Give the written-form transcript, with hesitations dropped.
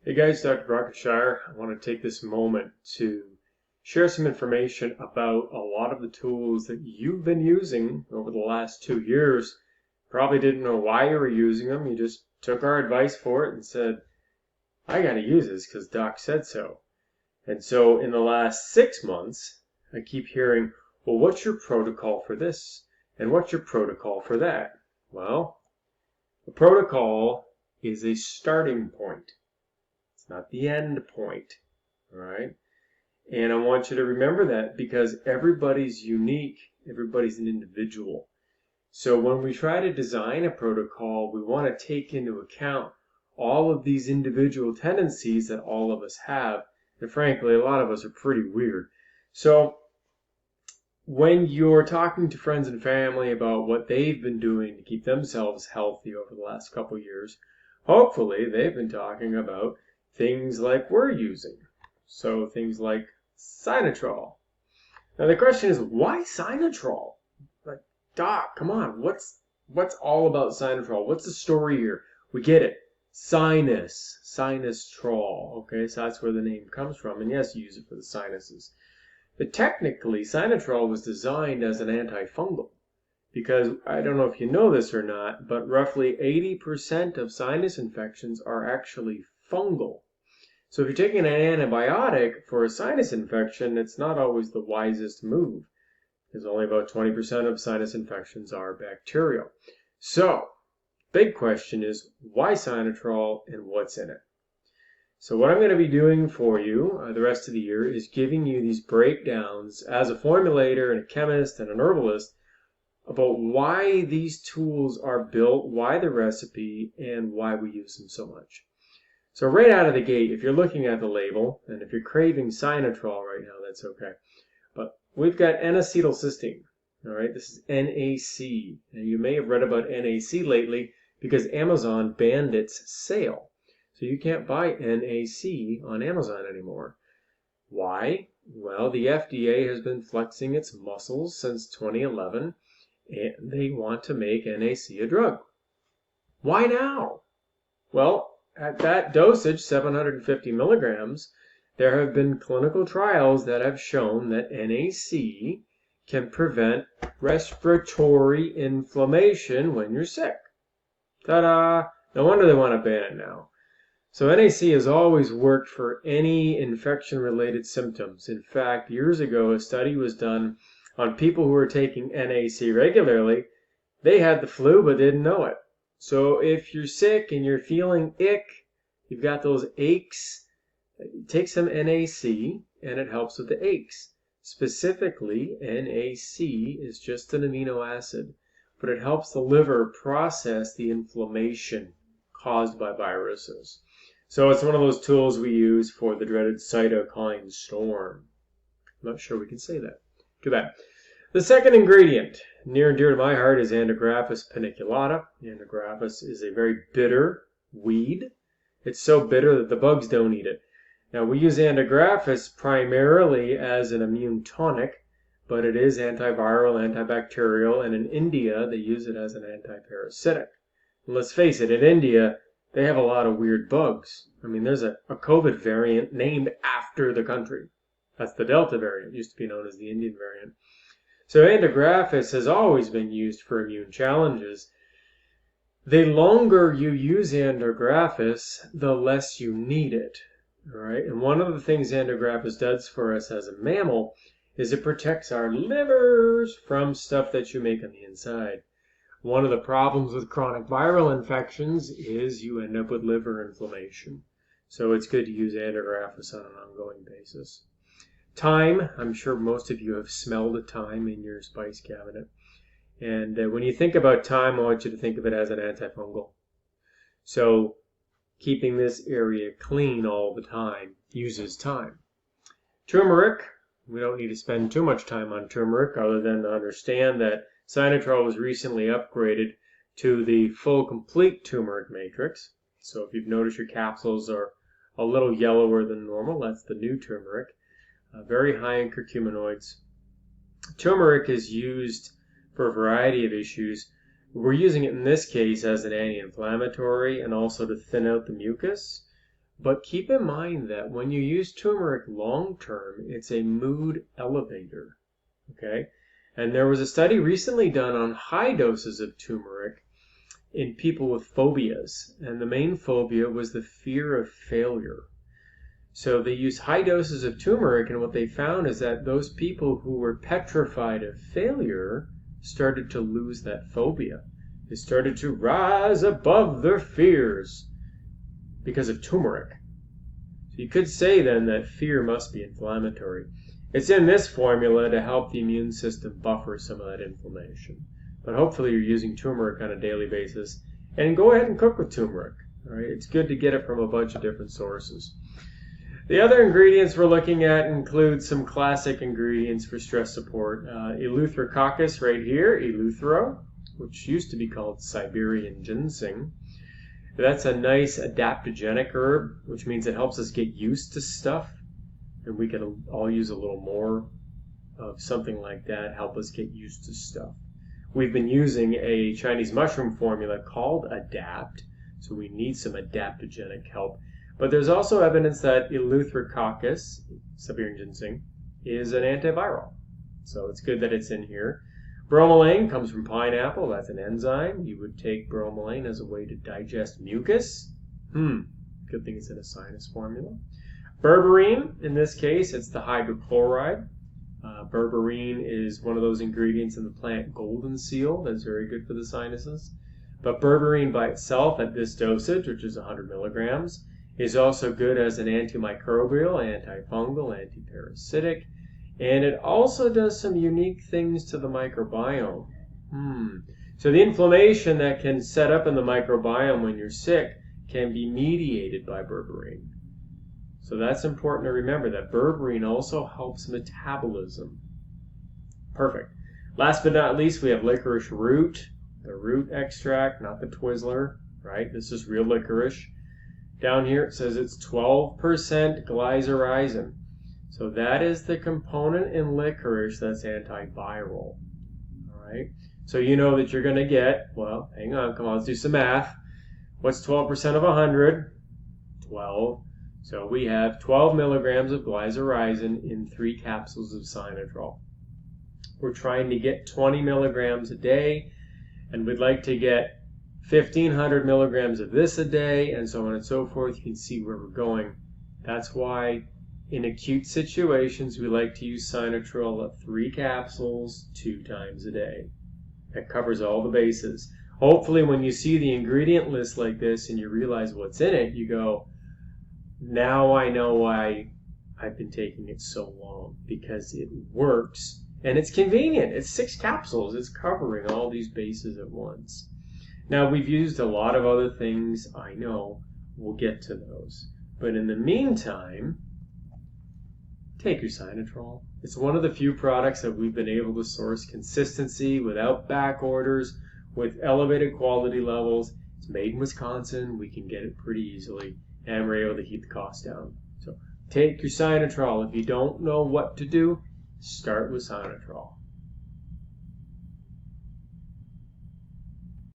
Hey guys, Dr. Brockshire. I want to take this moment to share some information about a lot of the tools that you've been using over the last 2 years. Probably didn't know why you were using them. You just took our advice for it and said, I got to use this because Doc said so. And so in the last 6 months, I keep hearing, well, what's your protocol for this? And what's your protocol for that? Well, the protocol is a starting point. It's not the end point, all right? And I want you to remember that because everybody's unique, everybody's an individual. So when we try to design a protocol, we want to take into account all of these individual tendencies that all of us have. And frankly, a lot of us are pretty weird. So when you're talking to friends and family about what they've been doing to keep themselves healthy over the last couple of years, hopefully they've been talking about things like we're using. So things like Cyanotrol. Now the question is, why Cyanotrol? Like, Doc, come on, what's all about Cyanotrol? What's the story here? We get it. Sinatrol. Okay, so that's where the name comes from. And yes, you use it for the sinuses. But technically, Cyanotrol was designed as an antifungal. Because I don't know if you know this or not, but roughly 80% of sinus infections are actually fungal. So if you're taking an antibiotic for a sinus infection, it's not always the wisest move, because only about 20% of sinus infections are bacterial. So, big question is, why Cyanotrol and what's in it? So what I'm going to be doing for you the rest of the year is giving you these breakdowns as a formulator and a chemist and an herbalist about why these tools are built, why the recipe, and why we use them so much. So right out of the gate, if you're looking at the label, and if you're craving Cyanotrol right now, that's okay. But we've got N-acetylcysteine, all right? This is NAC. And you may have read about NAC lately because Amazon banned its sale. So you can't buy NAC on Amazon anymore. Why? Well, the FDA has been flexing its muscles since 2011, and they want to make NAC a drug. Why now? Well, at that dosage, 750 milligrams, there have been clinical trials that have shown that NAC can prevent respiratory inflammation when you're sick. Ta-da! No wonder they want to ban it now. So NAC has always worked for any infection-related symptoms. In fact, years ago, a study was done on people who were taking NAC regularly. They had the flu but didn't know it. So if you're sick and you're feeling ick, you've got those aches, take some NAC and it helps with the aches. Specifically, NAC is just an amino acid, but it helps the liver process the inflammation caused by viruses. So it's one of those tools we use for the dreaded cytokine storm. I'm not sure we can say that. Too bad. The second ingredient, near and dear to my heart, is Andrographis paniculata. Andrographis is a very bitter weed. It's so bitter that the bugs don't eat it. Now, we use Andrographis primarily as an immune tonic, but it is antiviral, antibacterial, and in India, they use it as an antiparasitic. And let's face it, in India, they have a lot of weird bugs. I mean, there's a COVID variant named after the country. That's the Delta variant. It used to be known as the Indian variant. So Andrographis has always been used for immune challenges. The longer you use Andrographis, the less you need it. All right? And one of the things Andrographis does for us as a mammal is it protects our livers from stuff that you make on the inside. One of the problems with chronic viral infections is you end up with liver inflammation. So it's good to use Andrographis on an ongoing basis. Thyme, I'm sure most of you have smelled thyme in your spice cabinet. And when you think about thyme, I want you to think of it as an antifungal. So keeping this area clean all the time uses thyme. Turmeric, we don't need to spend too much time on turmeric other than to understand that Cyanotrol was recently upgraded to the full complete turmeric matrix. So if you've noticed your capsules are a little yellower than normal, that's the new turmeric. Very high in curcuminoids. Turmeric is used for a variety of issues. We're using it in this case as an anti-inflammatory and also to thin out the mucus. But keep in mind that when you use turmeric long term, it's a mood elevator. Okay? And there was a study recently done on high doses of turmeric in people with phobias. And the main phobia was the fear of failure. So they used high doses of turmeric, and what they found is that those people who were petrified of failure started to lose that phobia. They started to rise above their fears because of turmeric. So you could say then that fear must be inflammatory. It's in this formula to help the immune system buffer some of that inflammation. But hopefully you're using turmeric on a daily basis. And go ahead and cook with turmeric. All right? It's good to get it from a bunch of different sources. The other ingredients we're looking at include some classic ingredients for stress support. Eleutherococcus right here, Eleuthero, which used to be called Siberian ginseng. That's a nice adaptogenic herb, which means it helps us get used to stuff. And we can all use a little more of something like that, help us get used to stuff. We've been using a Chinese mushroom formula called Adapt, so we need some adaptogenic help. But there's also evidence that Eleutherococcus, Siberian ginseng, is an antiviral. So it's good that it's in here. Bromelain comes from pineapple. That's an enzyme. You would take bromelain as a way to digest mucus. Good thing it's in a sinus formula. Berberine, in this case, it's the hydrochloride. Berberine is one of those ingredients in the plant golden seal that's very good for the sinuses. But berberine by itself at this dosage, which is 100 milligrams, is also good as an antimicrobial, antifungal, antiparasitic, and it also does some unique things to the microbiome. So the inflammation that can set up in the microbiome when you're sick can be mediated by berberine. So that's important to remember, that berberine also helps metabolism. Perfect. Last but not least, we have licorice root, the root extract, not the Twizzler, right? This is real licorice. Down here it says it's 12% glycyrrhizin. So that is the component in licorice that's antiviral. All right. So you know that you're going to get, well, hang on, come on, let's do some math. What's 12% of 100? 12. So we have 12 milligrams of glycyrrhizin in 3 capsules of Cyanotrol. We're trying to get 20 milligrams a day, and we'd like to get 1,500 milligrams of this a day, and so on and so forth. You can see where we're going. That's why in acute situations we like to use Cyanotrol at 3 capsules 2 times a day. That covers all the bases. Hopefully when you see the ingredient list like this and you realize what's in it, you go, now I know why I've been taking it so long, because it works and it's convenient. It's 6 capsules. It's covering all these bases at once. Now, we've used a lot of other things, I know. We'll get to those. But in the meantime, take your Cyanotrol. It's one of the few products that we've been able to source consistency without back orders, with elevated quality levels. It's made in Wisconsin. We can get it pretty easily, and we're able to keep the cost down. So take your Cyanotrol. If you don't know what to do, start with Cyanotrol.